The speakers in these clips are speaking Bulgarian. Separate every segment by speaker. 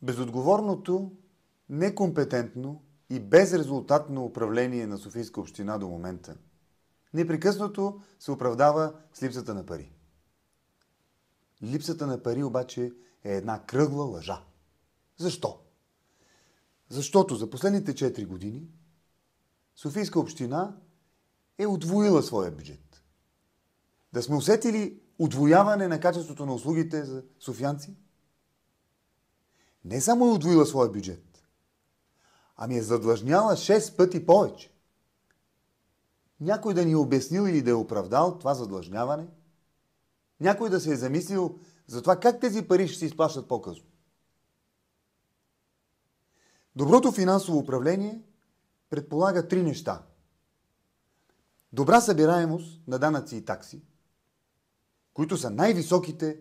Speaker 1: Безотговорното, некомпетентно и безрезултатно управление на Софийска община до момента непрекъснато се оправдава с липсата на пари. Липсата на пари обаче е една кръгла лъжа. Защо? Защото за последните 4 години Софийска община е удвоила своя бюджет. Да сме усетили удвояване на качеството на услугите за софиянци? Не само е удвоила своя бюджет, ами е задлъжняла 6 пъти повече. Някой да ни е обяснил или да е оправдал това задлъжняване? Някой да се е замислил за това как тези пари ще се изплащат по-късно? Доброто финансово управление предполага 3 неща. Добра събираемост на данъци и такси, които са най-високите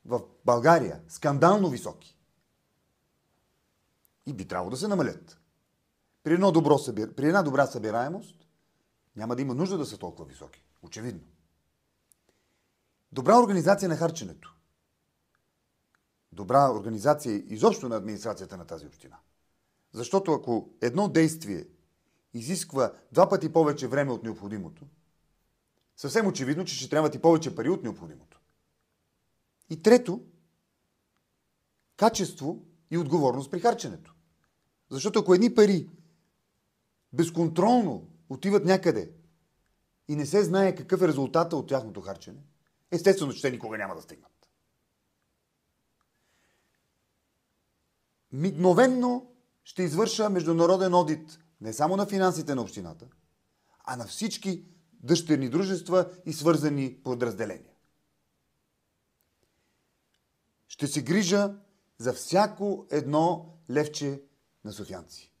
Speaker 1: в България, скандално високи. И би трябвало да се намалят. При една добра събираемост няма да има нужда да са толкова високи. Очевидно. Добра организация на харченето. Добра организация изобщо на администрацията на тази община. Защото ако едно действие изисква 2 пъти повече време от необходимото, съвсем очевидно, че ще трябват и повече пари от необходимото. И трето, качество и отговорност при харченето. Защото ако едни пари безконтролно отиват някъде и не се знае какъв е резултата от тяхното харчене, естествено, че те никога няма да стигнат. Мигновенно ще извърша международен одит не само на финансите на общината, а на всички дъщерни дружества и свързани подразделения. Ще се грижа за всяко едно левче на софиянци.